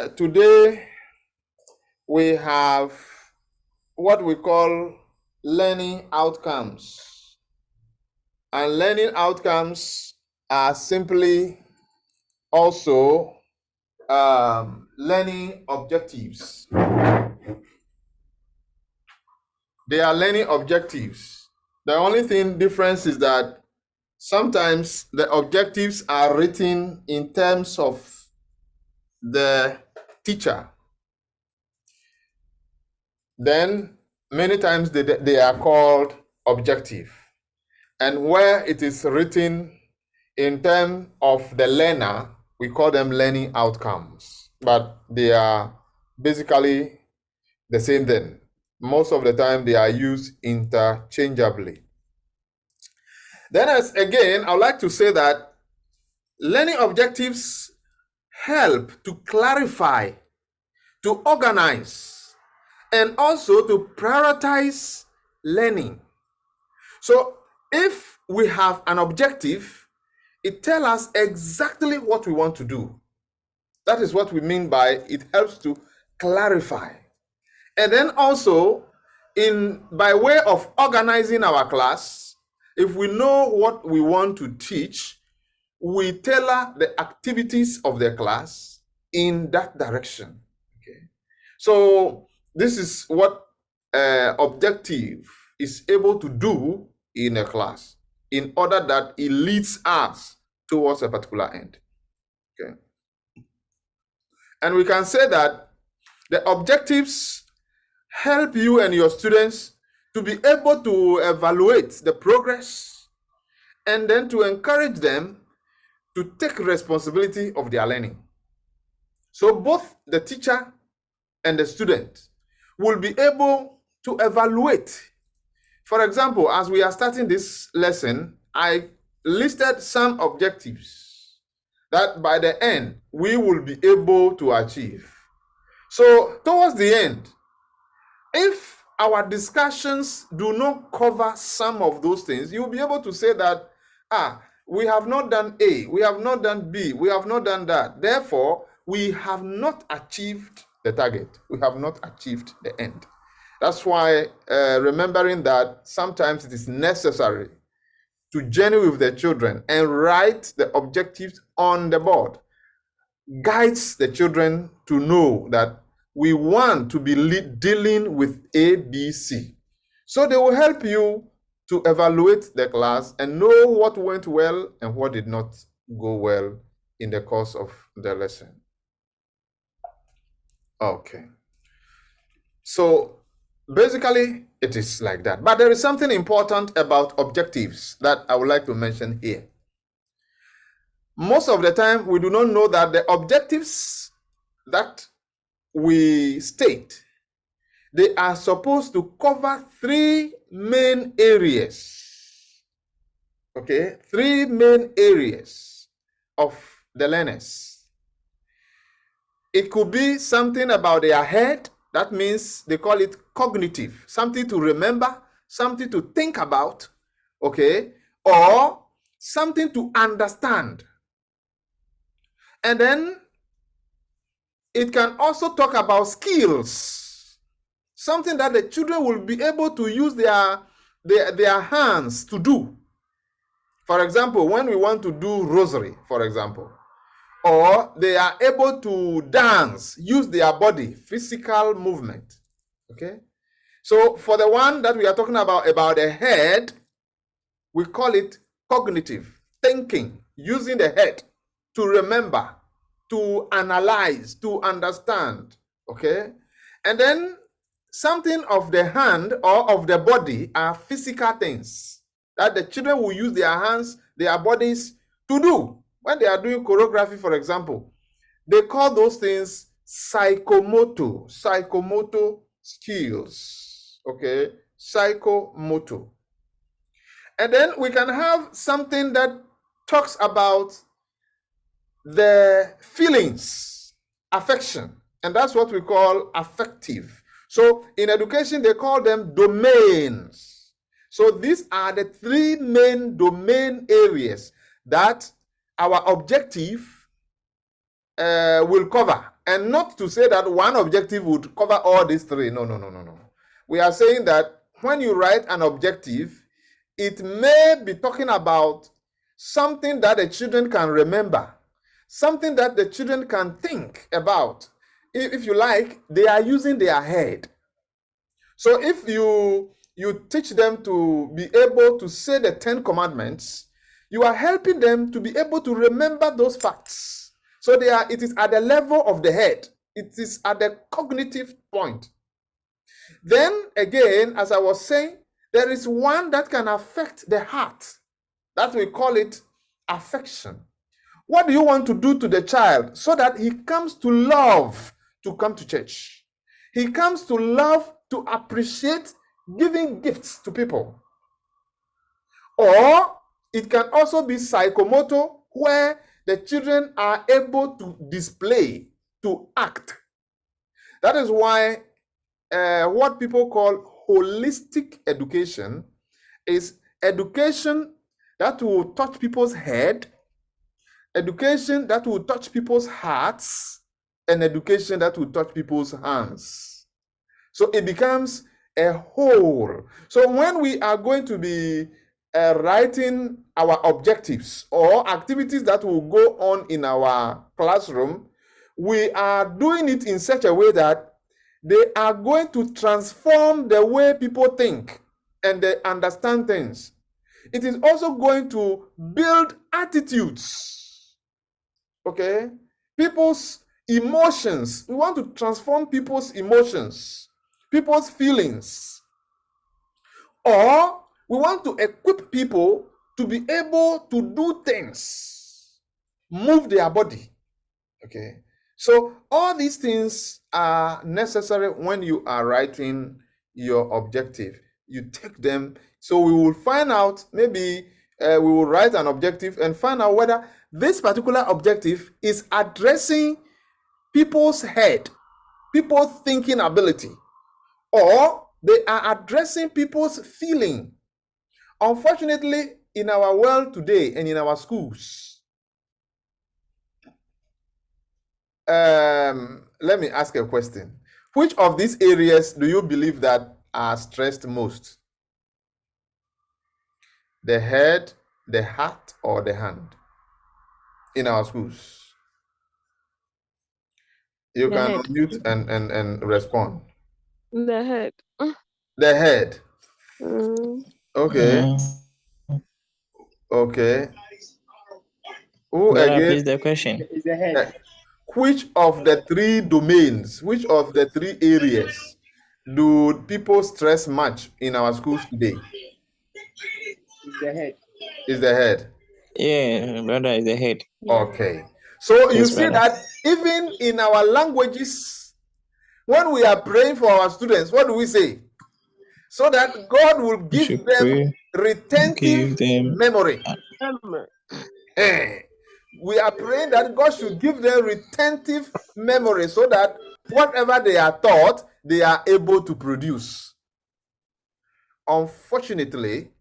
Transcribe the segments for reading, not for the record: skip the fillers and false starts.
Today we have what we call learning outcomes. And learning outcomes are simply also learning objectives. They are learning objectives. The only difference is that sometimes the objectives are written in terms of the teacher. Then many times they are called objective. And where it is written in terms of the learner, we call them learning outcomes. But they are basically the same thing. Most of the time they are used interchangeably. Then again, I would like to say that learning objectives help to clarify, to organize, and also to prioritize learning. So if we have an objective, it tells us exactly what we want to do. That is what we mean by it helps to clarify. And then also, by way of organizing our class, if we know what we want to teach, we tailor the activities of the class in that direction. Okay. So this is what objective is able to do in a class in order that it leads us towards a particular end. Okay. And we can say that the objectives help you and your students to be able to evaluate the progress and then to encourage them to take responsibility of their learning. So both the teacher and the student will be able to evaluate. For example, as we are starting this lesson, I listed some objectives that by the end we will be able to achieve. So towards the end, if our discussions do not cover some of those things, you'll be able to say that, we have not done A, we have not done B, we have not done that. Therefore, we have not achieved the target. We have not achieved the end. That's why remembering that sometimes it is necessary to journey with the children and write the objectives on the board guides the children to know that we want to be dealing with A, B, C. So they will help you to evaluate the class and know what went well and what did not go well in the course of the lesson. Okay. So basically, it is like that. But there is something important about objectives that I would like to mention here. Most of the time, we do not know that the objectives that we state, they are supposed to cover three main areas. Okay, three main areas of the learners. It could be something about their head. That means they call it cognitive, something to remember, something to think about, okay, or something to understand. And then it can also talk about skills, something that the children will be able to use their hands to do. For example, when we want to do rosary, for example, or they are able to dance, use their body, physical movement. Okay. So for the one that we are talking about the head, we call it cognitive, thinking, using the head to remember, to analyze, to understand. Okay. And then something of the hand or of the body are physical things that the children will use their hands, their bodies to do. When they are doing choreography, for example, they call those things psychomotor skills. Okay, psychomotor. And then we can have something that talks about the feelings, affection, and that's what we call affective. So in education, they call them domains. So these are the three main domain areas that our objective will cover. And not to say that one objective would cover all these three. No. We are saying that when you write an objective, it may be talking about something that the children can remember, something that the children can think about. If you like, they are using their head. So if you teach them to be able to say the 10 commandments, you are helping them to be able to remember those facts. So it is at the level of the head. It is at the cognitive point. Then again, as I was saying, there is one that can affect the heart. That we call it affection. What do you want to do to the child so that he comes to love to come to church? He comes to love to appreciate giving gifts to people. Or it can also be psychomotor, where the children are able to display, to act. That is why what people call holistic education is education that will touch people's head, education that will touch people's hearts, and education that will touch people's hands. So it becomes a whole. So when we are going to be writing our objectives or activities that will go on in our classroom, we are doing it in such a way that they are going to transform the way people think and they understand things. It is also going to build attitudes. Okay? People's emotions. We want to transform people's emotions, people's feelings. Or we want to equip people to be able to do things, move their body. Okay? So all these things are necessary when you are writing your objective. You take them. So we will find out, maybe we will write an objective and find out whether this particular objective is addressing people's head, people's thinking ability, or they are addressing people's feeling. Unfortunately, in our world today and in our schools, let me ask a question. Which of these areas do you believe that are stressed most? The head, the heart, or the hand in our schools? You The can head. unmute and respond. The head. The head. Okay. Okay. Who Brother, again? please the question. Is the head. Which of the three domains, which of the three areas do people stress much in our schools today? Is the head. Is the head. Yeah, brother is the head. Okay. So you Yes, see brother. that even in our languages, when we are praying for our students, what do we say? So that God will We give should them pray, retentive give them memory. We are praying that God should give them retentive memory so that whatever they are taught, they are able to produce. Unfortunately,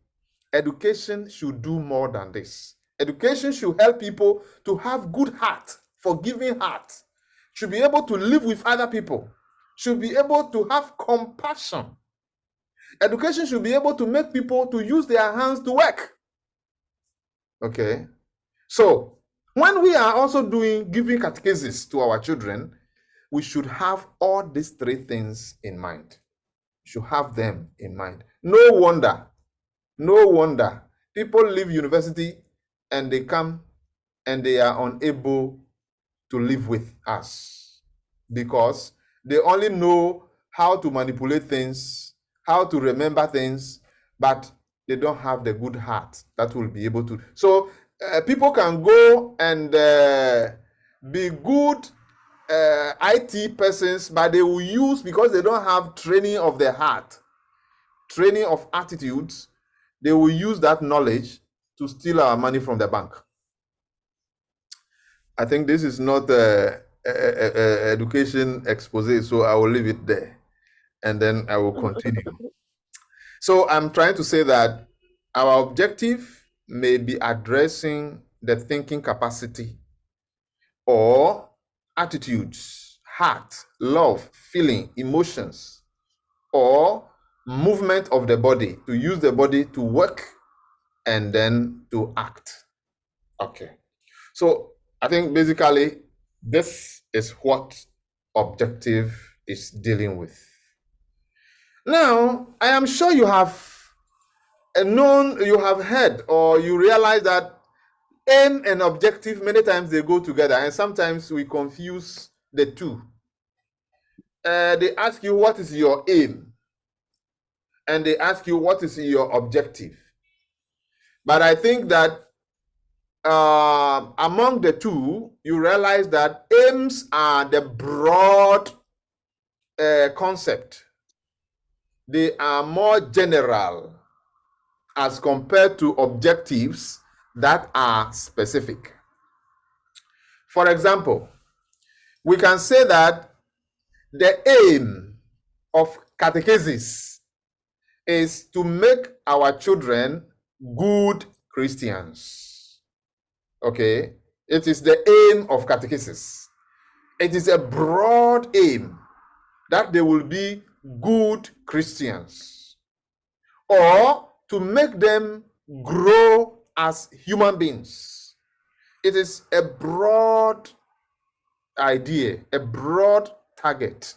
education should do more than this. Education should help people to have good heart, forgiving heart, should be able to live with other people, should be able to have compassion. Education should be able to make people to use their hands to work. Okay. So when we are also giving catechesis to our children, we should have all these three things in mind. We should have them in mind. No wonder people leave university and they come and they are unable to live with us because they only know how to manipulate things, how to remember things, but they don't have the good heart that will be able to. So people can go and be good IT persons, but they will use, because they don't have training of the heart, training of attitudes, they will use that knowledge to steal our money from the bank. I think this is not education expose, so I will leave it there and then I will continue. So I'm trying to say that our objective may be addressing the thinking capacity or attitudes heart, love, feeling, emotions, or movement of the body, to use the body to work and then to act. Okay. So I think basically this is what objective is dealing with. Now, I am sure you have heard, or you realize that aim and objective, many times they go together, and sometimes we confuse the two. They ask you, what is your aim? And they ask you, what is your objective? But I think that among the two, you realize that aims are the broad concept. They are more general as compared to objectives that are specific. For example, we can say that the aim of catechesis is to make our children good Christians. Okay, it is the aim of catechesis. It is a broad aim that they will be good Christians, or to make them grow as human beings. It is a broad idea, a broad target.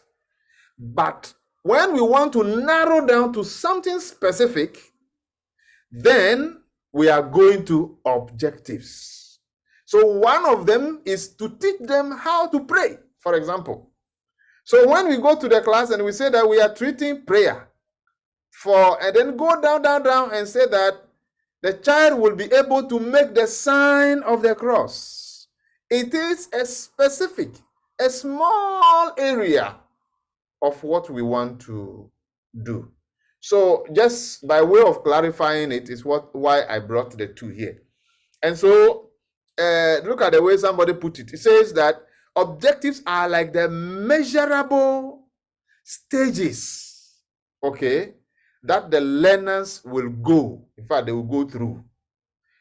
But when we want to narrow down to something specific, then we are going to objectives. So one of them is to teach them how to pray, for example. So when we go to the class and we say that we are treating prayer and then go down and say that the child will be able to make the sign of the cross. It is a specific, a small area of what we want to do. So just by way of clarifying it is why I brought the two here. And so look at the way somebody put it. It says that objectives are like the measurable stages, okay, that the learners will go. In fact, they will go through.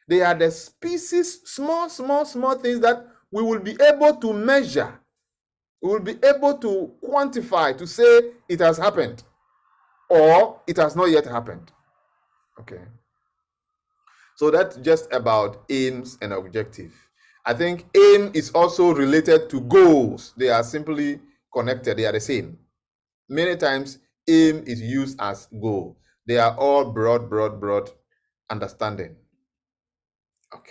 They are the species, small things that we will be able to measure. We will be able to quantify, to say it has happened or it has not yet happened. Okay. So that's just about aims and objective. I think aim is also related to goals. They are simply connected. They are the same. Many times aim is used as goal. They are all broad understanding. Okay.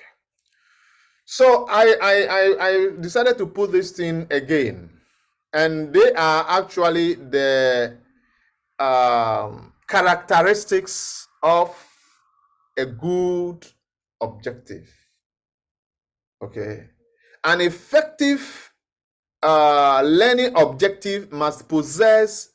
So I decided to put this thing again, and they are actually the characteristics of a good objective. Okay. An effective learning objective must possess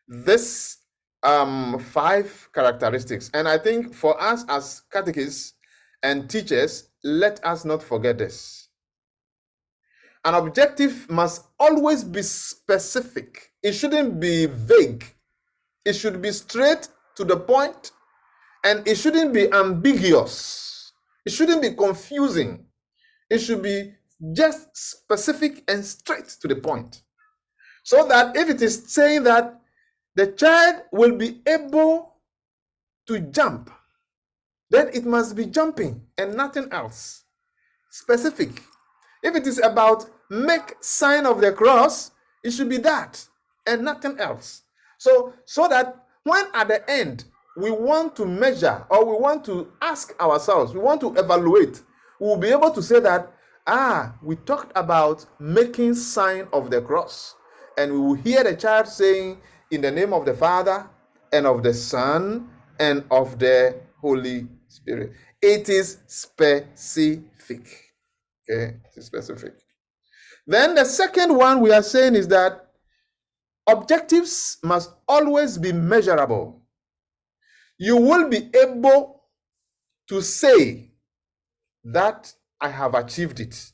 this 5 characteristics. And I think for us as catechists and teachers, let us not forget this. An objective must always be specific. It shouldn't be vague. It should be straight to the point, and it shouldn't be ambiguous. It shouldn't be confusing. It should be just specific and straight to the point. So that if it is saying that the child will be able to jump, then it must be jumping and nothing else. Specific. If it is about make sign of the cross, it should be that and nothing else. So that when at the end we want to measure, or we want to ask ourselves, we want to evaluate, we will be able to say that, we talked about making sign of the cross. And we will hear the child saying, in the name of the Father, and of the Son, and of the Holy Spirit. It is specific. Okay, it's specific. Then the second one we are saying is that objectives must always be measurable. You will be able to say that I have achieved it.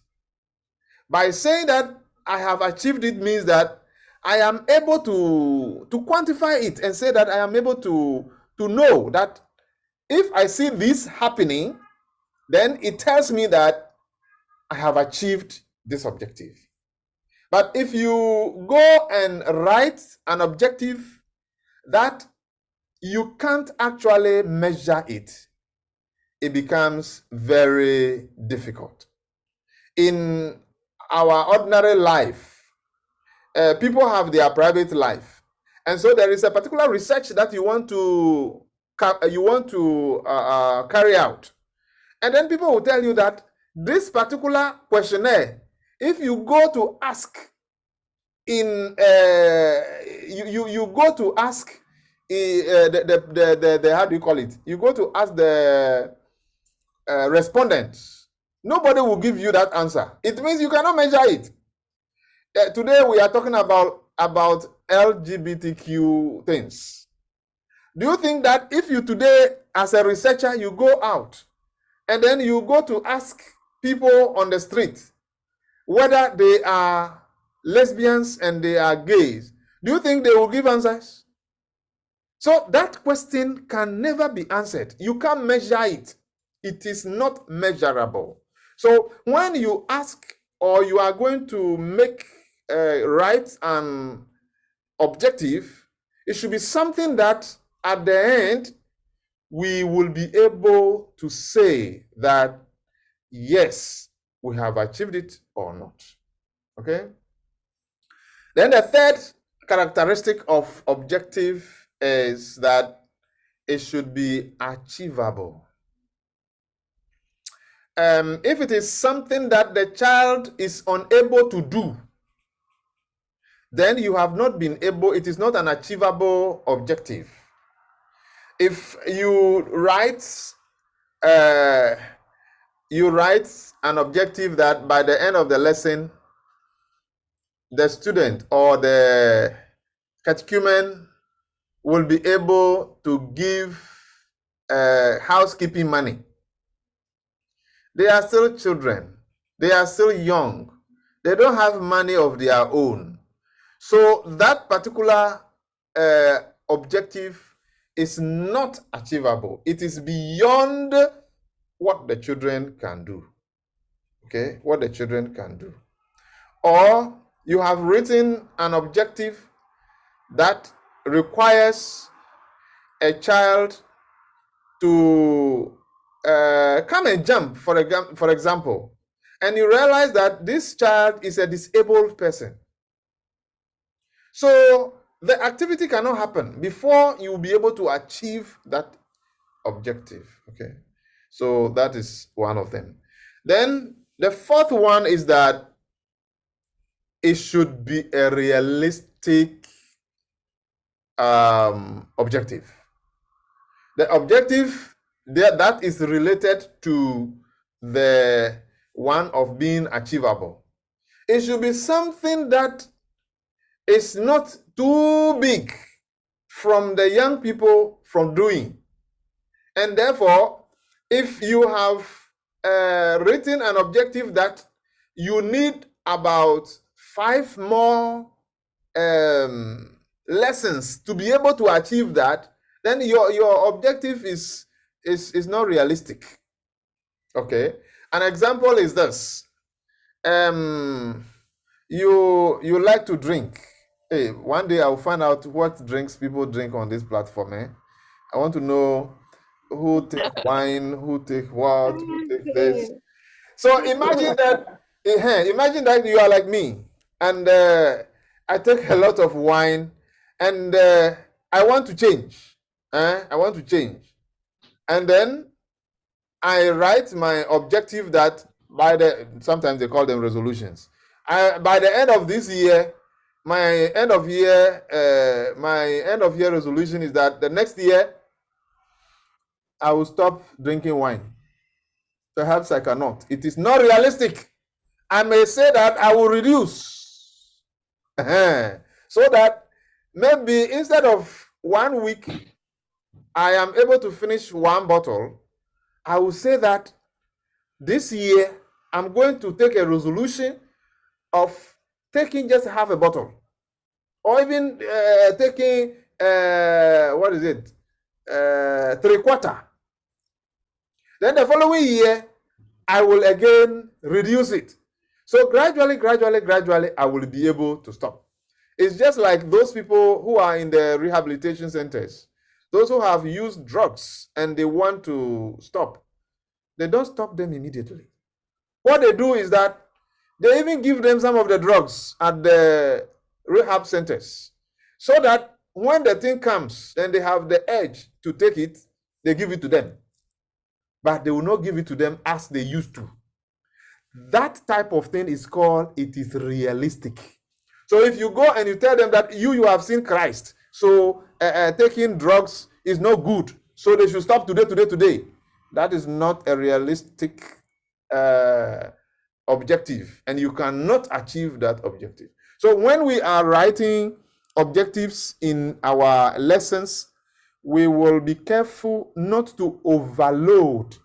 By saying that I have achieved it means that I am able to quantify it and say that I am able to know that if I see this happening, then it tells me that I have achieved this objective. But if you go and write an objective that you can't actually measure it, it becomes very difficult. In our ordinary life, people have their private life, and so there is a particular research that you want to carry out, and then people will tell you that this particular questionnaire, if you go to ask in you go to ask the how do you call it? You go to ask the respondents. Nobody will give you that answer. It means you cannot measure it. Today we are talking about LGBTQ things. Do you think that if you today, as a researcher, you go out and then you go to ask people on the street whether they are lesbians and they are gays, do you think they will give answers? So that question can never be answered. You can't measure it. It is not measurable. So when you ask or you are going to make write an objective, it should be something that at the end we will be able to say that yes, we have achieved it or not. Okay? Then the third characteristic of objective is that it should be achievable. If it is something that the child is unable to do, then you have not been able, it is not an achievable objective. If you write an objective that by the end of the lesson, the student or the catechumen will be able to give housekeeping money. They are still children. They are still young. They don't have money of their own. So that particular objective is not achievable. It is beyond what the children can do. Okay, what the children can do. Or you have written an objective that requires a child to come and jump, for example, and you realize that this child is a disabled person. So the activity cannot happen before you will be able to achieve that objective. Okay, so that is one of them. Then the fourth one is that it should be a realistic objective. The objective that is related to the one of being achievable. It should be something that is not too big from the young people from doing. And therefore, if you have written an objective that you need about 5 more lessons to be able to achieve that, then your objective is not realistic. Okay, an example is this. You like to drink. Hey, one day I'll find out what drinks people drink on this platform. I want to know who take wine, who take what, who take this. So imagine that you are like me, and I take a lot of wine, and I want to change. I want to change. And then I write my objective that sometimes they call them resolutions. By the end of this year, my end of year resolution is that the next year I will stop drinking wine. Perhaps I cannot. It is not realistic. I may say that I will reduce. So that maybe instead of 1 week, I am able to finish 1 bottle. I will say that this year I'm going to take a resolution of taking just half a bottle, or even taking 3/4. Then the following year I will again reduce it. So gradually, I will be able to stop. It's just like those people who are in the rehabilitation centers, those who have used drugs and they want to stop. They don't stop them immediately. What they do is that they even give them some of the drugs at the rehab centers so that when the thing comes and they have the urge to take it, they give it to them. But they will not give it to them as they used to. That type of thing is called, it is realistic. So if you go and you tell them that you have seen Christ, so taking drugs is not good, so they should stop today, that is not a realistic objective, and you cannot achieve that objective. So when we are writing objectives in our lessons, we will be careful not to overload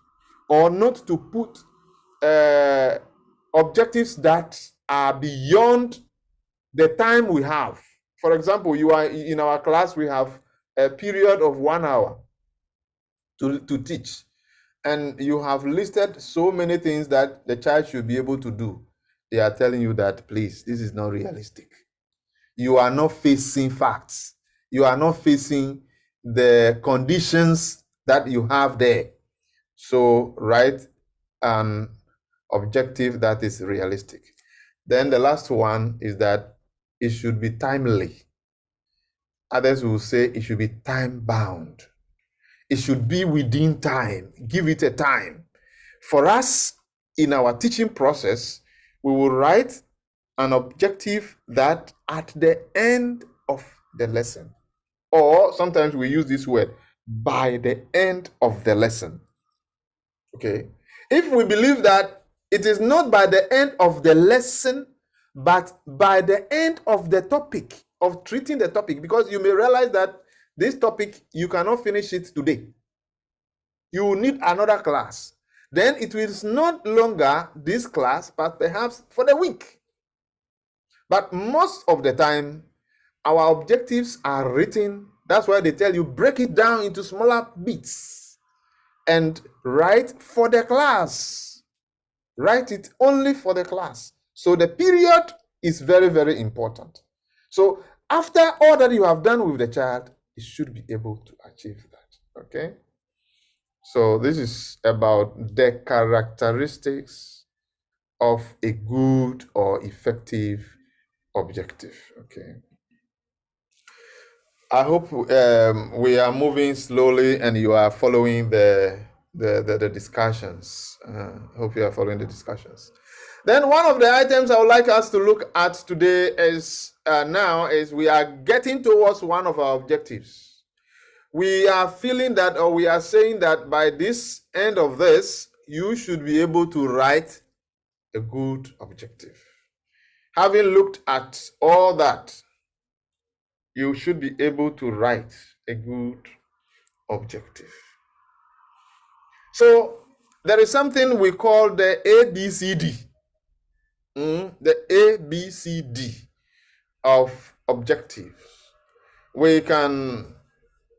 or not to put objectives that are beyond the time we have. For example, you are in our class, we have a period of 1 hour to teach, and you have listed so many things that the child should be able to do. They are telling you that, please, this is not realistic. You are not facing facts. You are not facing the conditions that you have there. So write an objective that is realistic. Then the last one is that it should be timely. Others will say it should be time bound. It should be within time. Give it a time. For us, in our teaching process, we will write an objective that at the end of the lesson, or sometimes we use this word, by the end of the lesson. Okay. If we believe that it is not by the end of the lesson, but by the end of the topic, of treating the topic, because you may realize that this topic, you cannot finish it today. You will need another class. Then it is not longer this class, but perhaps for the week. But most of the time, our objectives are written. That's why they tell you, break it down into smaller bits and write for the class. Write it only for the class. So the period is very, very important. So after all that you have done with the child, you should be able to achieve that. Okay? So this is about the characteristics of a good or effective objective. Okay. I hope we are moving slowly and you are following the discussions. Hope you are following the discussions. Then one of the items I would like us to look at today is we are getting towards one of our objectives. We are feeling that, or we are saying that by this end of this, you should be able to write a good objective. Having looked at all that, you should be able to write a good objective. So there is something we call the ABCD. The ABCD of objectives. We can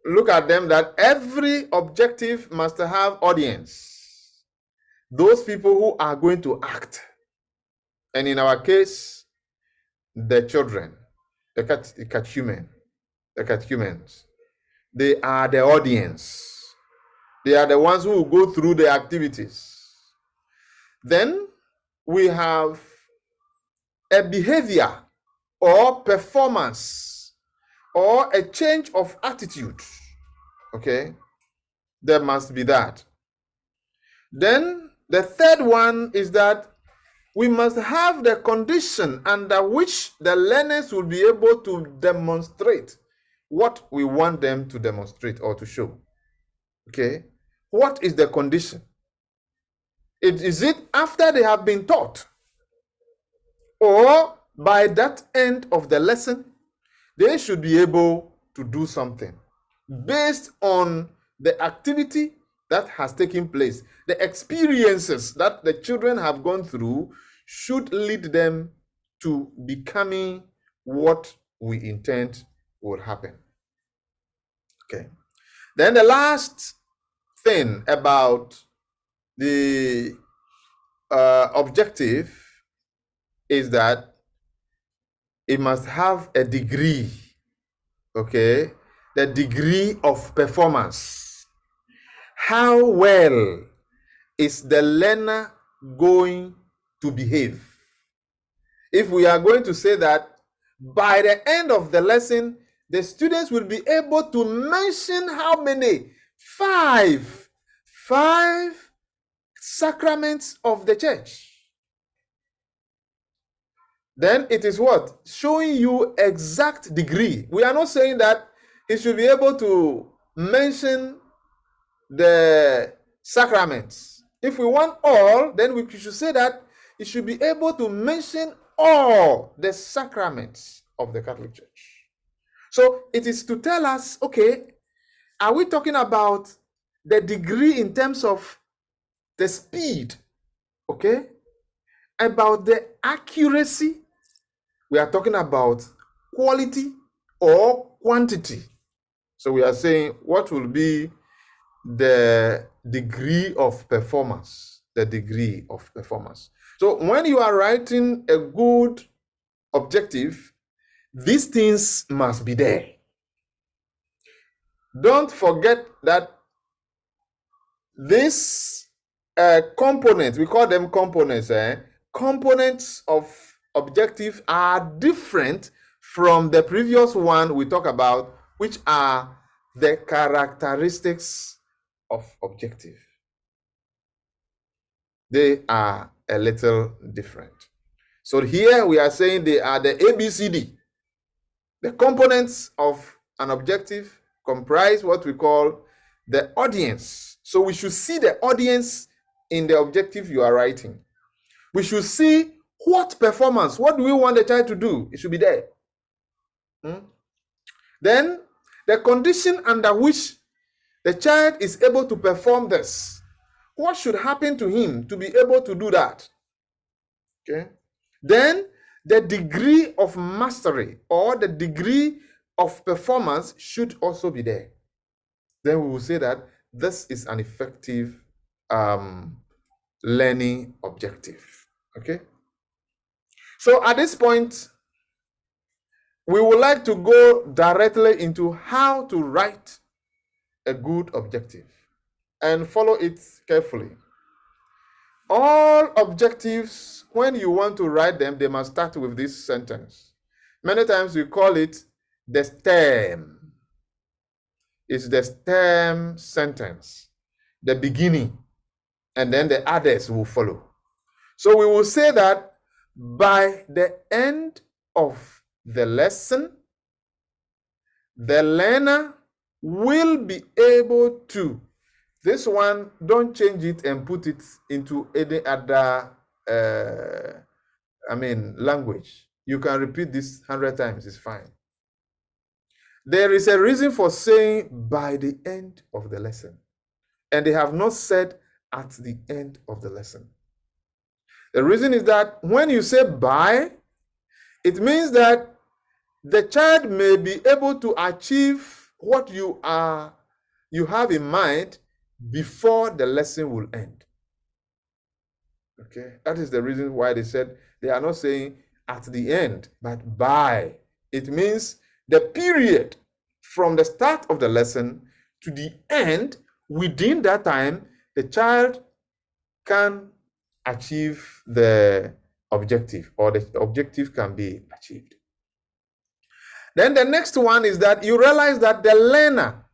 look at them that every objective must have audience. Those people who are going to act. And in our case, the children, the catechumens, they are the audience. They are the ones who will go through the activities. Then we have a behavior or performance or a change of attitude. Okay, there must be that. Then the third one is that we must have the condition under which the learners will be able to demonstrate what we want them to demonstrate or to show. Okay, what is the condition? Is it after they have been taught, or by that end of the lesson, they should be able to do something based on the activity that has taken place. The experiences that the children have gone through should lead them to becoming what we intend would happen. Okay. Then the last thing about the objective is that it must have a degree, okay? The degree of performance. How well is the learner going to behave? If we are going to say that by the end of the lesson, the students will be able to mention how many? Five sacraments of the church. Then it is what? Showing you exact degree. We are not saying that he should be able to mention the sacraments. If we want all, then we should say that he should be able to mention all the sacraments of the Catholic Church. So it is to tell us, okay, are we talking about the degree in terms of the speed, okay? About the accuracy? We are talking about quality or quantity. So we are saying what will be the degree of performance, the degree of performance. So when you are writing a good objective, these things must be there. Don't forget that this component, we call them components, components of objective are different from the previous one we talked about, which are the characteristics of objective. They are a little different. So here we are saying they are the ABCD. The components of an objective comprise what we call the audience. So we should see the audience in the objective you are writing. We should see what performance, what do we want the child to do? It should be there. Then the condition under which the child is able to perform this. What should happen to him to be able to do that? Okay. Then the degree of mastery or the degree of performance should also be there. Then we will say that this is an effective learning objective. Okay. So at this point, we would like to go directly into how to write a good objective and follow it carefully. All objectives, when you want to write them, they must start with this sentence. Many times we call it the stem. It's the stem sentence, the beginning, and then the others will follow. So we will say that by the end of the lesson, the learner will be able to, this one, don't change it and put it into any other language. You can repeat this 100 times, it's fine. There is a reason for saying by the end of the lesson, and they have not said at the end of the lesson. The reason is that when you say by, it means that the child may be able to achieve what you have in mind before the lesson will end. Okay, that is the reason why they said they are not saying at the end, but by. It means the period from the start of the lesson to the end. Within that time, the child can achieve the objective, or the objective can be achieved. Then the next one is that you realize that the learner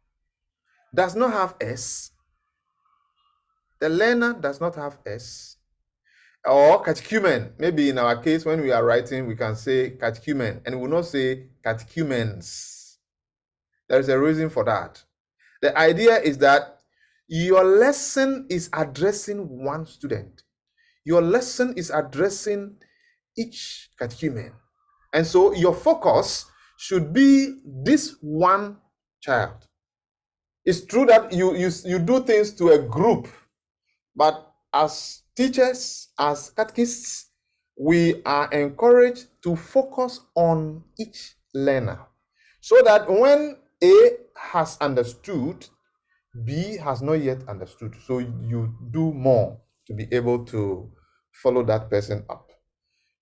does not have S. The learner does not have S. Or catechumen. Maybe in our case, when we are writing, we can say catechumen, and we will not say catechumens. There is a reason for that. The idea is that your lesson is addressing one student. Your lesson is addressing each catechumen. And so your focus should be this one child. It's true that you do things to a group, but as teachers, as catechists, we are encouraged to focus on each learner, so that when A has understood, B has not yet understood. So you do more to be able to follow that person up.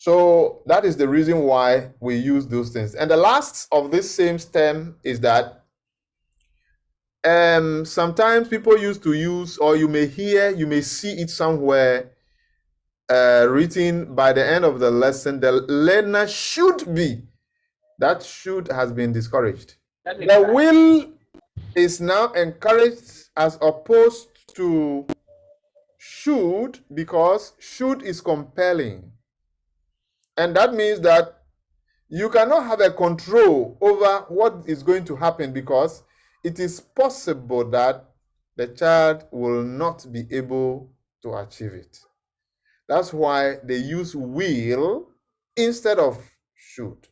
So that is the reason why we use those things. And the last of this same stem is that sometimes people used to use, or you may hear, you may see it somewhere written by the end of the lesson, the learner should be. That should has been discouraged. The will is now encouraged as opposed to should, because should is compelling. And that means that you cannot have a control over what is going to happen, because it is possible that the child will not be able to achieve it. That's why they use will instead of should.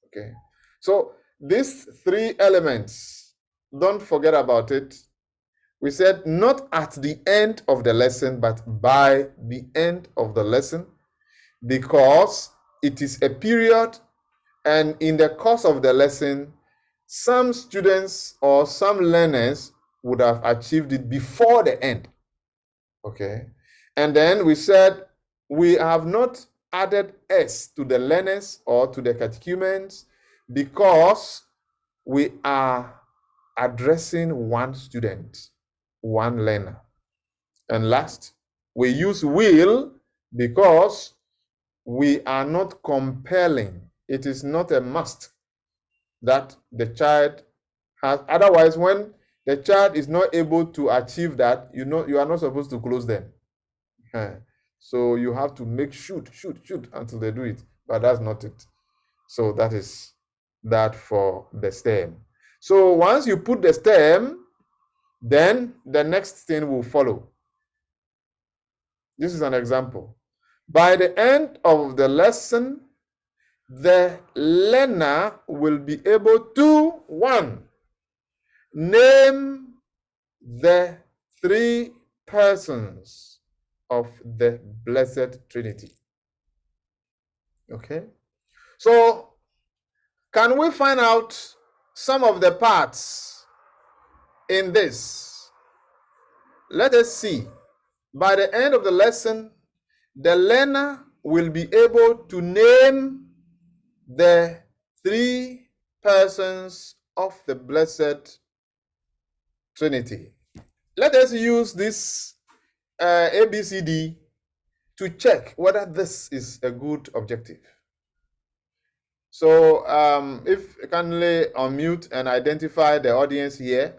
Okay. So these three elements, don't forget about it. We said not at the end of the lesson, but by the end of the lesson, because it is a period, and in the course of the lesson, some students or some learners would have achieved it before the end. Okay. And then we said we have not added S to the learners or to the catechumens, because we are addressing one student, one learner. And last, we use will because we are not compelling. It is not a must that the child has. Otherwise, when the child is not able to achieve that, you are not supposed to close them. So you have to make should until they do it, but that's not it. So that is that for the stem. So once you put the stem, then the next thing will follow. This is an example. By the end of the lesson, the learner will be able to, one, name the three persons of the Blessed Trinity. Okay? So, can we find out some of the parts in this? Let us see. By the end of the lesson, the learner will be able to name the three persons of the Blessed Trinity. Let us use this ABCD to check whether this is a good objective. So if you kindly unmute and identify the audience here,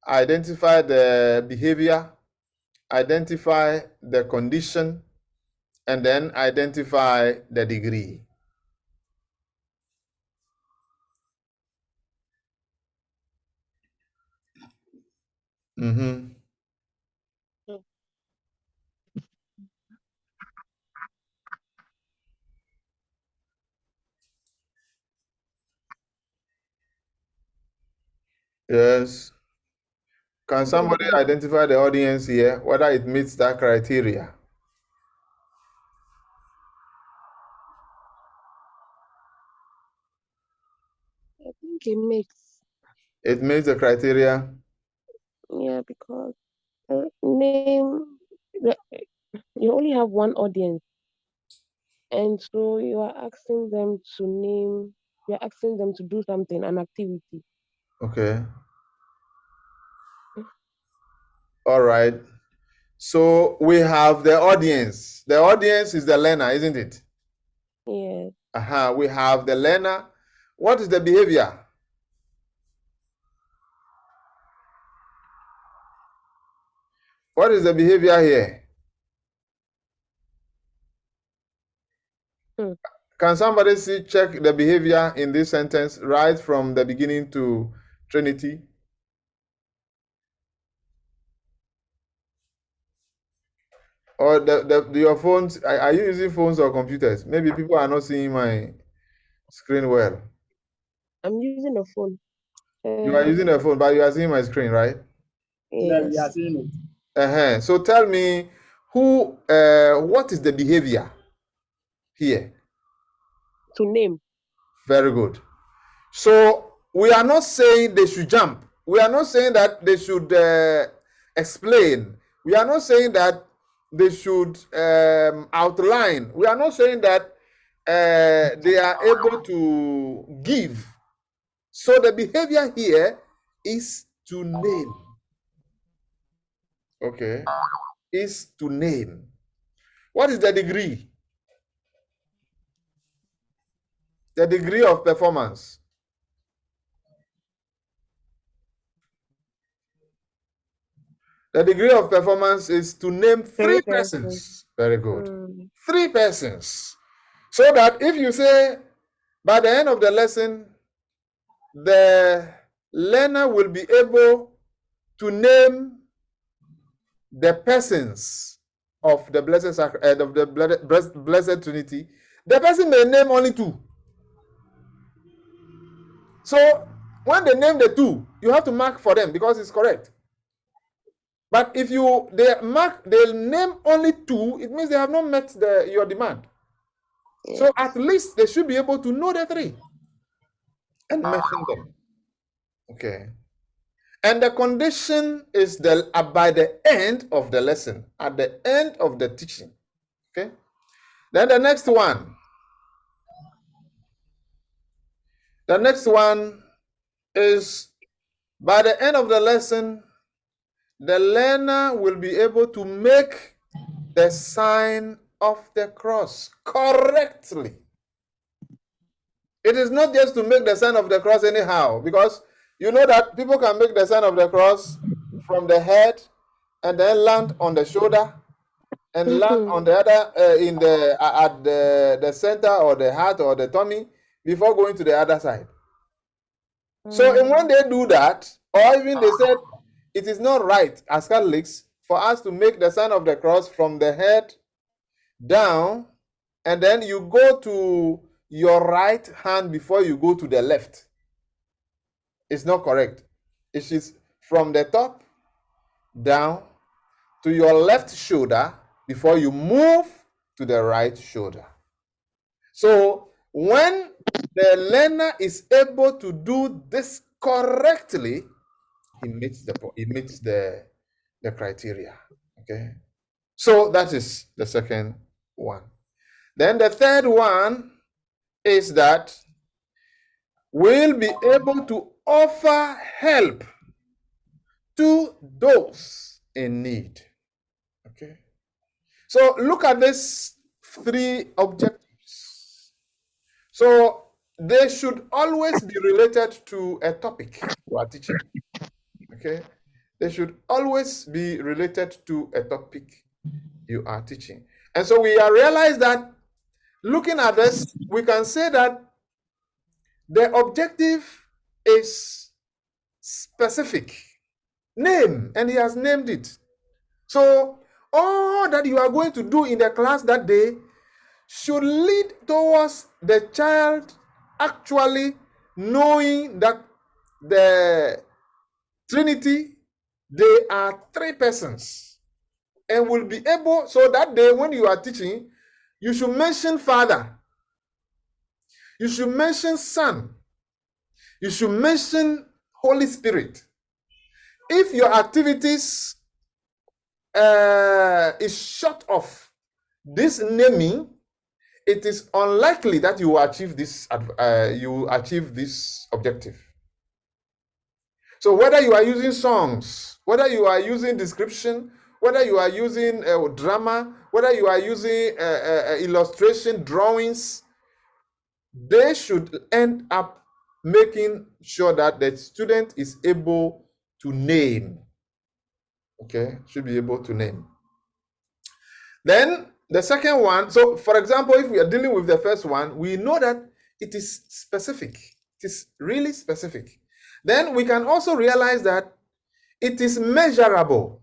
identify the behavior, identify the condition, and then identify the degree. Yes. Can somebody identify the audience here, whether it meets that criteria? I think it makes. It meets the criteria. Yeah, because name, you only have one audience, and so you are asking them to name. You are asking them to do something, an activity. Okay. All right. So we have the audience. The audience is the learner, isn't it? Yes. We have the learner. What is the behavior? What is the behavior here? Can somebody check the behavior in this sentence right from the beginning to Trinity? Or your phones, are you using phones or computers? Maybe people are not seeing my screen well. I'm using a phone. You are using a phone, but you are seeing my screen, right? Yeah, we are seeing it. So tell me, what is the behavior here? To name. Very good. So we are not saying they should jump. We are not saying that they should explain. We are not saying that they should outline. We are not saying that they are able to give. So the behavior here is to name. Okay, is to name. What is the degree? The degree of performance. The degree of performance is to name three persons. Very good. 3 persons. So that if you say by the end of the lesson, the learner will be able to name the persons of the blessed Trinity. The person may name only 2. So when they name the 2, you have to mark for them because it's correct. But if they name only 2, it means they have not met your demand. Yes. So at least they should be able to know the 3 and mention them. Okay. And the condition is by the end of the lesson, at the end of the teaching. Okay. Then the next one. The next one is by the end of the lesson, the learner will be able to make the sign of the cross correctly. It is not just to make the sign of the cross anyhow, because you know that people can make the sign of the cross from the head and then land on the shoulder and land on the other at the center or the heart or the tummy before going to the other side. So and when they do that, or even they said it is not right as Catholics for us to make the sign of the cross from the head down, and then you go to your right hand before you go to the left. It's not correct. It is from the top down to your left shoulder before you move to the right shoulder. So when the learner is able to do this correctly, he meets the criteria. Okay. So that is the second one. Then the third one is that we'll be able to offer help to those in need. Okay. So look at these 3 objectives. So they should always be related to a topic you are teaching. Okay. They should always be related to a topic you are teaching. And so we realize that looking at this, we can say that the objective is specific. Name, and he has named it. So all that you are going to do in the class that day should lead towards the child actually knowing that the Trinity, they are 3 persons, and will be able, so that day when you are teaching, you should mention Father, you should mention Son, you should mention Holy Spirit. If your activities is short of this naming, it is unlikely that you will achieve this objective. So whether you are using songs, whether you are using description, whether you are using drama, whether you are using illustration, drawings, they should end up making sure that the student is able to name. Okay, should be able to name. Then the second one, so for example, if we are dealing with the first one, we know that it is specific. It is really specific. Then we can also realize that it is measurable.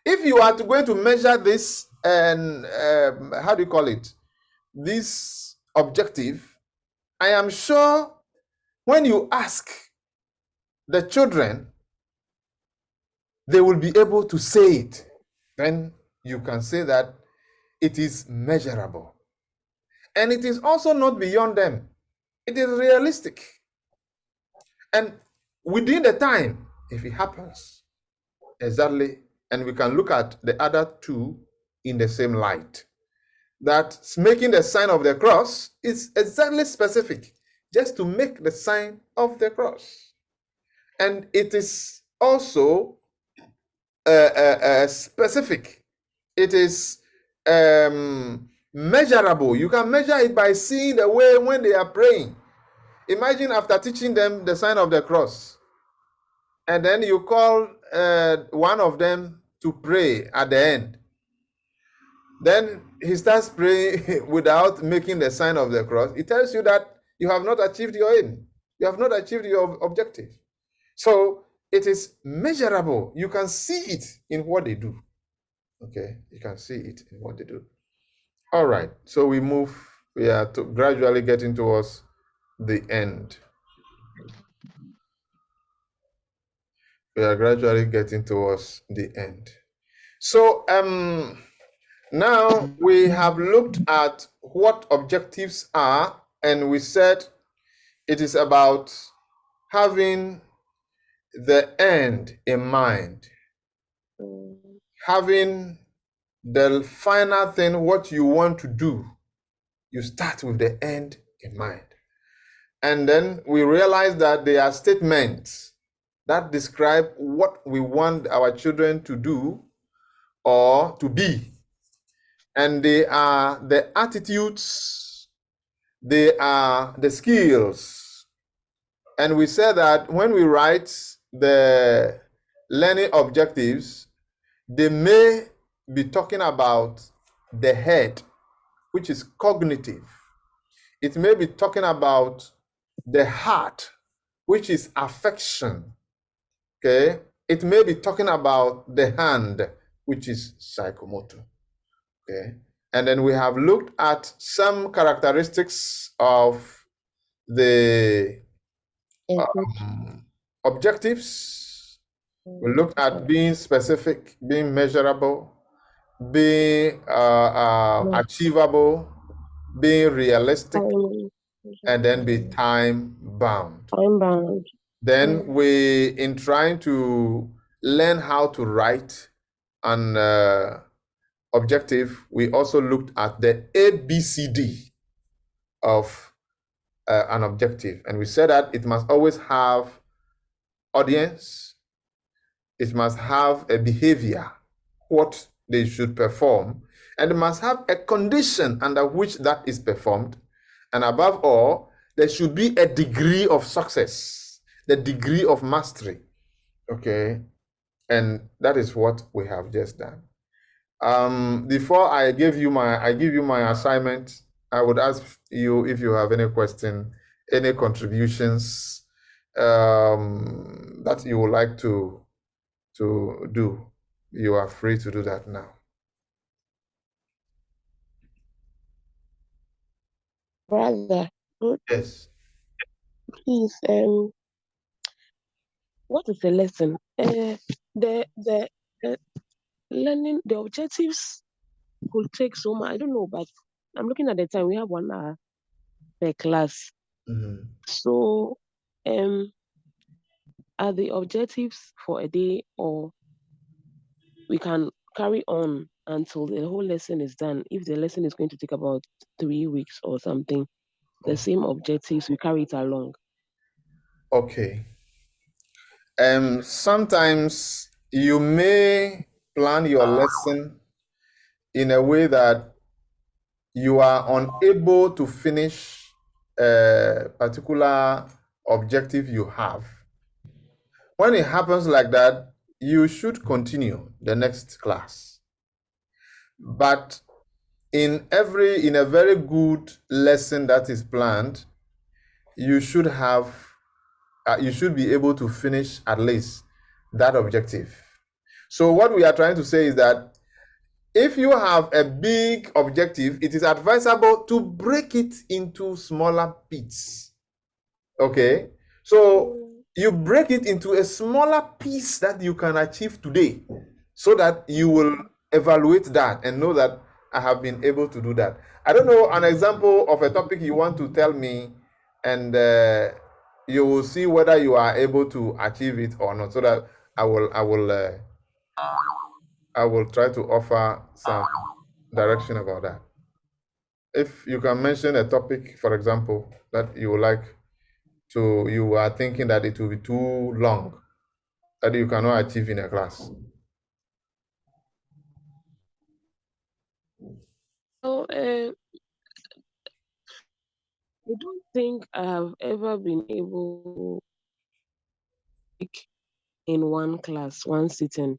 If you are going to measure this, and how do you call it? This objective, I am sure when you ask the children, they will be able to say it. Then you can say that it is measurable. And it is also not beyond them. It is realistic. And within the time, if it happens, exactly, and we can look at the other 2 in the same light. that making the sign of the cross is exactly specific, just to make the sign of the cross. And it is also specific. It is measurable. You can measure it by seeing the way when they are praying. Imagine after teaching them the sign of the cross, and then you call one of them to pray at the end. Then he starts praying without making the sign of the cross. It tells you that you have not achieved your aim. You have not achieved your objective. So it is measurable. You can see it in what they do. Okay, you can see it in what they do. All right, so we are gradually getting towards the end. We are gradually getting towards the end. So now we have looked at what objectives are, and we said it is about having the end in mind, having the final thing, what you want to do. You start with the end in mind. And then we realize that there are statements that describe what we want our children to do or to be. And they are the attitudes, they are the skills. And we said that when we write the learning objectives, they may be talking about the head, which is cognitive. It may be talking about the heart, which is affection. Okay? It may be talking about the hand, which is psychomotor. Okay? And then we have looked at some characteristics of the objectives. We looked at being specific, being measurable, being achievable, being realistic, and then be time bound. Then we, in trying to learn how to write an objective, we also looked at the ABCD of an objective. And we said that it must always have audience, it must have a behavior, what they should perform, and it must have a condition under which that is performed. And above all, there should be a degree of success, the degree of mastery. Okay, and that is what we have just done. Before I give you my assignment, I would ask you if you have any question, any contributions that you would like to do. You are free to do that now. Brother, Yes. please, what is the lesson? The learning, the objectives could take so much. I don't know, but I'm looking at the time. We have 1 hour per class. Mm-hmm. So, are the objectives for a day, or we can carry on until the whole lesson is done? If the lesson is going to take about 3 weeks or something, the same objectives, we carry it along. Okay. Sometimes you may plan your lesson in a way that you are unable to finish a particular objective you have. When it happens like that, you should continue the next class. But in a very good lesson that is planned, you should be able to finish at least that objective. So what we are trying to say is that if you have a big objective, it is advisable to break it into smaller bits. Okay? So you break it into a smaller piece that you can achieve today, so that you will evaluate that and know that I have been able to do that. I don't know, an example of a topic you want to tell me, and you will see whether you are able to achieve it or not, so that I will try to offer some direction about that. if you can mention a topic, for example, that you would like to, you are thinking that it will be too long, that you cannot achieve in a class. So, I don't think I have ever been able to speak in one class, one sitting.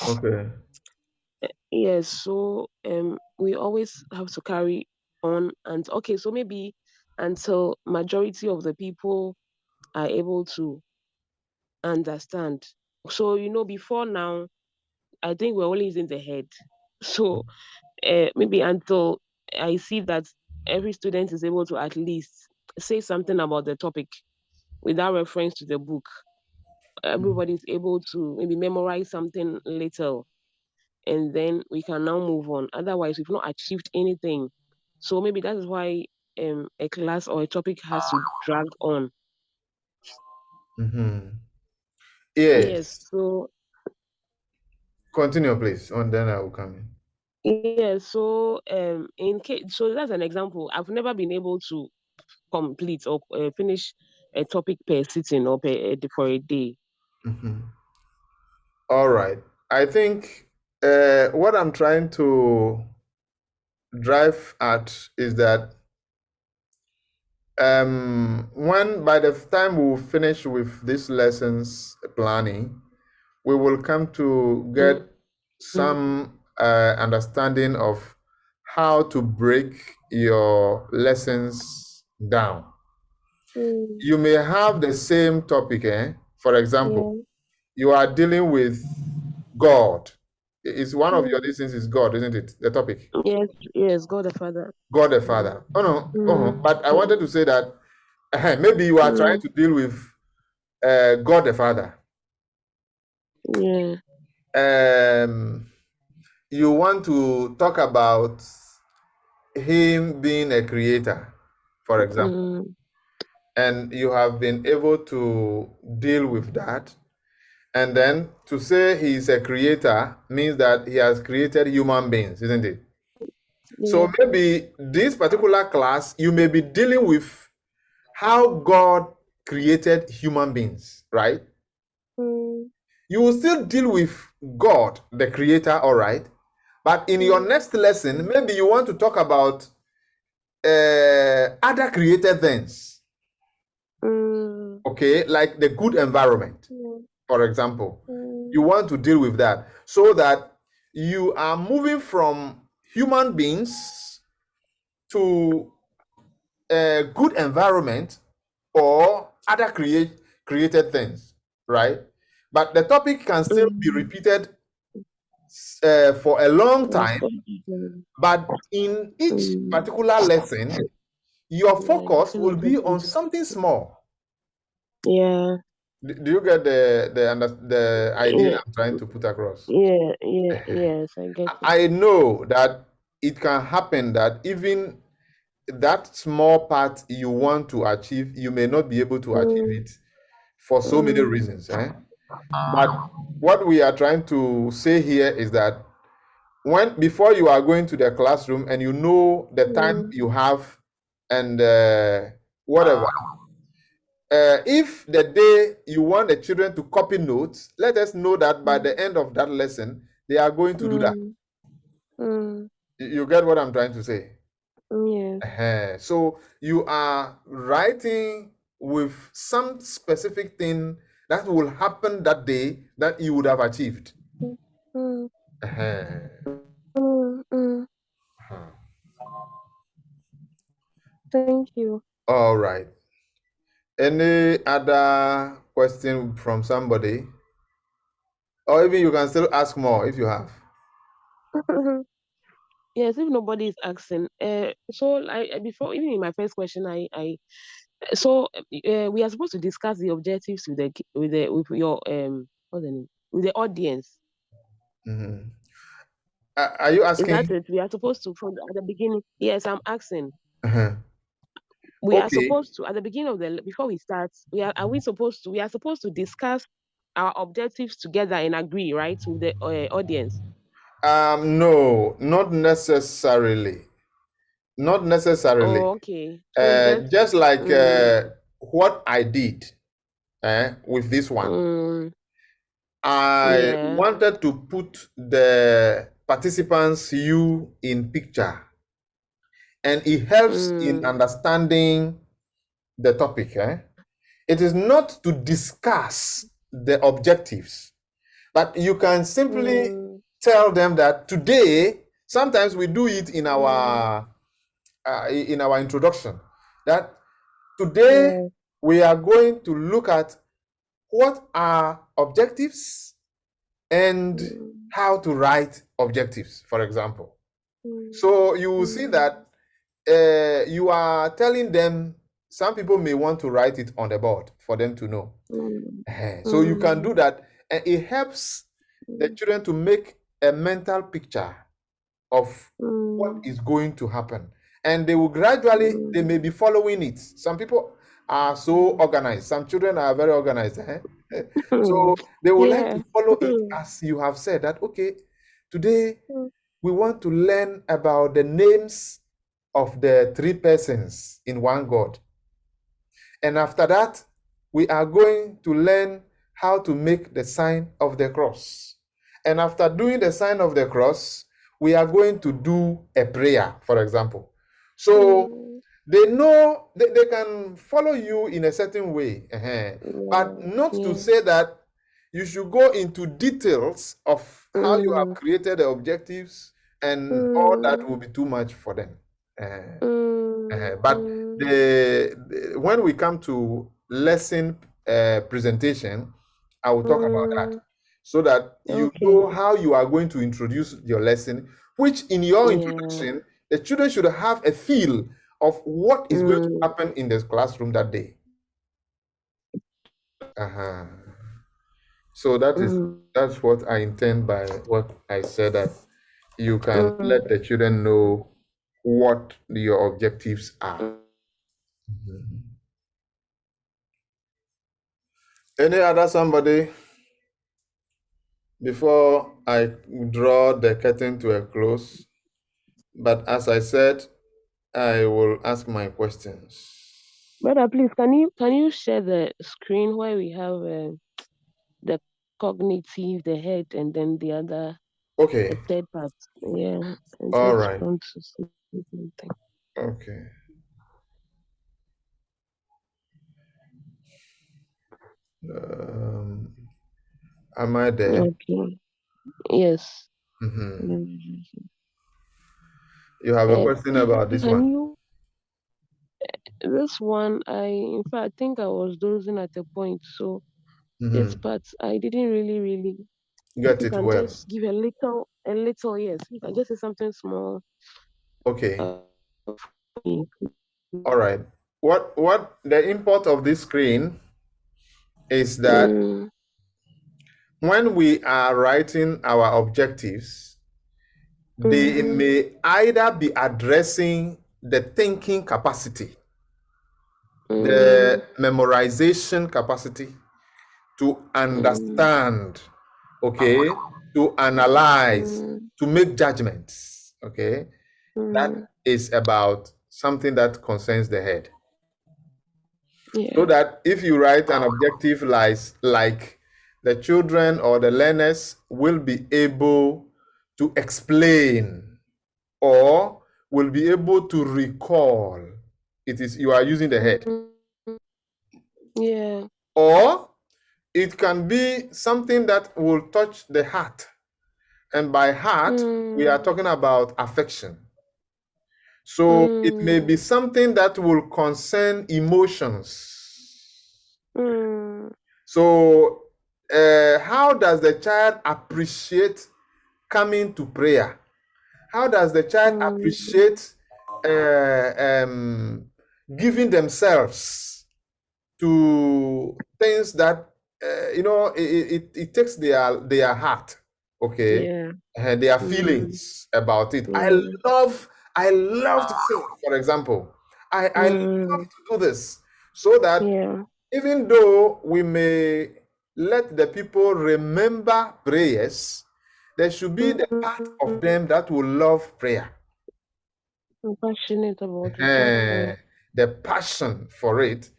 Okay. Yes, so we always have to carry on, and okay, so maybe until majority of the people are able to understand. So before now, I think we're only using the head. So maybe until I see that every student is able to at least say something about the topic without reference to the book, everybody is able to maybe memorize something little, and then we can now move on. Otherwise, we've not achieved anything. So maybe that is why a class or a topic has to drag on. Mm-hmm. Yes. Yes. So Continue, please, and then I will come in. yes. So in case, so that's an example. I've never been able to complete or finish a topic per sitting or for a day. Mm-hmm. All right. I think what I'm trying to drive at is that when by the time we will finish with this lessons planning, we will come to get some understanding of how to break your lessons down. Mm, You may have the same topic, for example, yeah. you are dealing with God. It's one of your Mm, lessons is God, isn't it? The topic. yes. Yes. God the Father. God the Father. Oh no, Mm, but I wanted to say that maybe you are trying mm, to deal with God the Father. yeah. You want to talk about Him being a creator, for example, Mm, and you have been able to deal with that. And then to say He is a creator means that He has created human beings, isn't it? So yeah. maybe this particular class, you may be dealing with how God created human beings, right? Mm, You will still deal with God, the creator, all right? But in your mm, next lesson, maybe you want to talk about other created things, mm, okay? Like the good environment, mm, for example. mm, You want to deal with that so that you are moving from human beings to a good environment or other created things, right? But the topic can still be mm. repeated for a long Yes. time, but in each Mm, particular lesson, your yeah. focus Different will be on objectives. something small. Yeah. Do you get the idea Yeah. I'm trying to put across? Yeah. Yeah. Yes, I get it. I know that it can happen that even that small part you want to achieve, you may not be able to achieve Mm, it for so many mm, reasons. But what we are trying to say here is that when before you are going to the classroom and you know the time mm, you have and whatever, if the day you want the children to copy notes, let us know that by the end of that lesson they are going to do that. mm, mm, You get what I'm trying to say? yes. So you are writing with some specific thing that will happen that day that you would have achieved. Mm, mm, Uh-huh. mm. Thank you. All right. Any other question from somebody? Or even you can still ask more if you have. Yes, if nobody is asking, so before even in my first question, so we are supposed to discuss the objectives with with your what's the name with the audience. Mhm. Are you Is that asking? it? We are supposed to from at the beginning. Yes, I'm asking. Uh-huh. We are Okay. supposed to at the beginning of the before we start. We are supposed to discuss our objectives together and agree, right, with the audience. No, not necessarily. Not necessarily. Oh, okay. So Just like mm, what I did with this one. I yeah. wanted to put the participants you in picture, and it helps in understanding the topic. It is not to discuss the objectives, but you can simply tell them that today, sometimes we do it in our introduction, that today Yeah. we are going to look at what are objectives and how to write objectives, for example. So you will see that you are telling them, some people may want to write it on the board for them to know. So you can do that, and it helps the children to make a mental picture of what is going to happen. And they will gradually, they may be following it. Some people are so organized. Some children are very organized. So they will like Yeah. to follow it, as you have said, that, okay, today we want to learn about the names of the 3 persons in one God. And after that, we are going to learn how to make the sign of the cross. And after doing the sign of the cross, we are going to do a prayer, for example. So they know they can follow you in a certain way, but not to say that you should go into details of how you have created the objectives, and all that will be too much for them. But when we come to lesson presentation, I will talk about that, so that you know how you are going to introduce your lesson, which in your introduction, the children should have a feel of what is going to happen in the classroom that day. So that's what I intend by what I said, that you can let the children know what your objectives are. Any other somebody before I draw the curtain to a close? But as I said, I will ask my questions. Brother, please, can you share the screen where we have the cognitive, the head, and then the Okay. third part? Yeah. I All just right. want to see something. Okay. Am I there? Okay. Yes. You have a question about this one? This one, in fact, I think I was dozing at a point, so this part I didn't really get you it can well. just give a little, yes. You can just say something small. Okay. All right. What the import of this screen is that when we are writing our objectives, they may either be addressing the thinking capacity, the memorization capacity, to understand, okay, to analyze, to make judgments, okay. That is about something that concerns the head. So that if you write an objective like the children or the learners will be able to explain, or will be able to recall, it is you are using the head. Yeah. Or it can be something that will touch the heart. And by heart, we are talking about affection. So it may be something that will concern emotions. So how does the child appreciate coming to prayer? How does the child appreciate giving themselves to things that it takes their heart, okay, and their feelings about it. I love to sing, for example. I love to do this, so that even though we may let the people remember prayers, there should be the part of them that will love prayer. I'm passionate about it. Okay. The passion for it.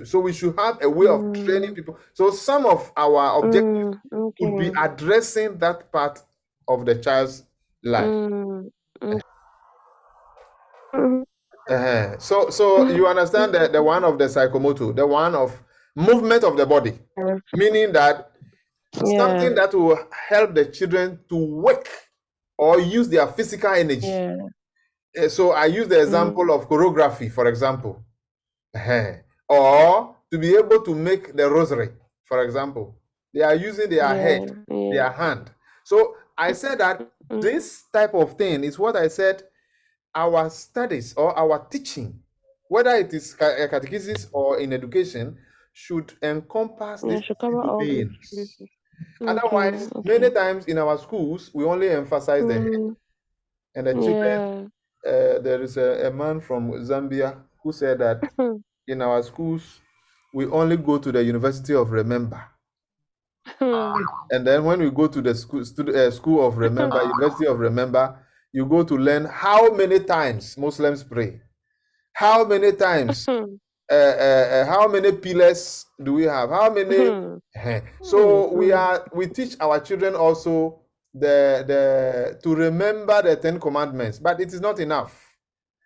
So we should have a way of training people. So some of our objectives would be Okay. addressing that part of the child's life. Okay. So you understand the one of the psychomotor, the one of movement of the body, meaning that something that will help the children to work or use their physical energy. Yeah. So I use the example of choreography, for example, or to be able to make the rosary, for example. They are using their head, their hand. So I said that this type of thing is what I said our studies or our teaching, whether it is catechesis or in education, should encompass these should cover all these beings. places. Otherwise, many times in our schools, we only emphasize the head and the children. There is a man from Zambia who said that in our schools, we only go to the University of Remember. And then when we go to the school of Remember, University of Remember, you go to learn how many times Muslims pray, how many times, how many pillars do we have, how many. So we teach our children also to remember the 10 commandments, but it is not enough.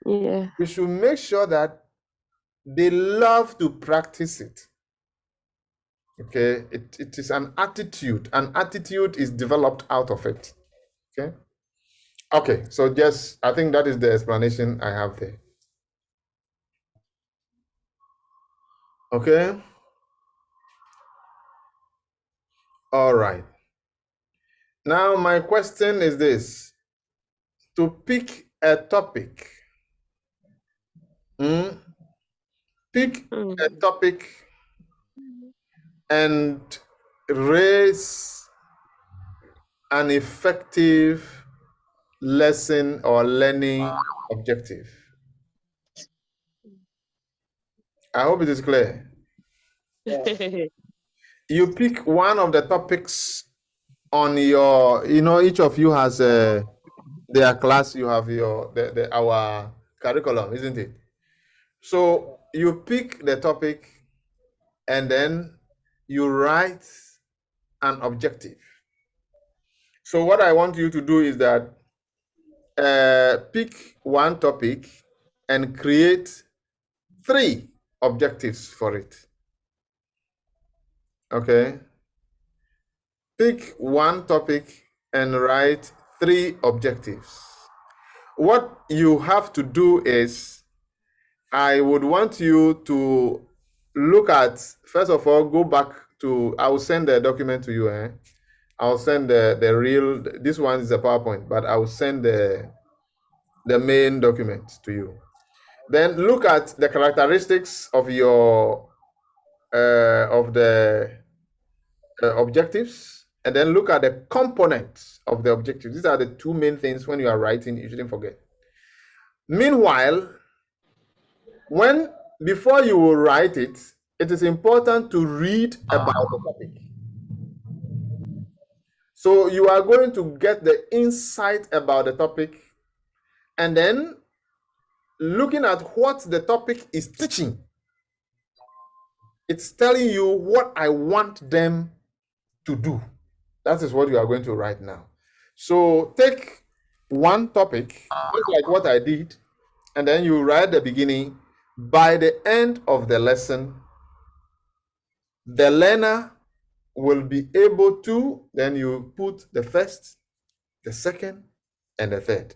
We should make sure that they love to practice it. Okay, it is an attitude. An attitude is developed out of it. Okay, so I think that is the explanation I have there. Okay. All right. Now my question is this: to pick a topic, pick a topic and raise an effective lesson or learning objective. I hope it is clear. You pick one of the topics on your, each of you has their class, you have our curriculum, isn't it? So you pick the topic and then you write an objective. So what I want you to do is that pick one topic and create 3 objectives for it. Okay. Pick one topic and write 3 objectives. What you have to do is, I would want you to look at, first of all, go back to, I will send the document to you. I'll send the real, this one is a PowerPoint, but I will send the main document to you. Then look at the characteristics of your of the objectives, and then look at the components of the objectives. These are the 2 main things when you are writing, you shouldn't forget. Meanwhile, before you will write it, it is important to read about the topic. So you are going to get the insight about the topic, and then looking at what the topic is teaching. It's telling you what I want them to do. That is what you are going to write now. So take one topic, just like what I did, and then you write the beginning. By the end of the lesson, the learner will be able to, then you put the first, the second, and the third.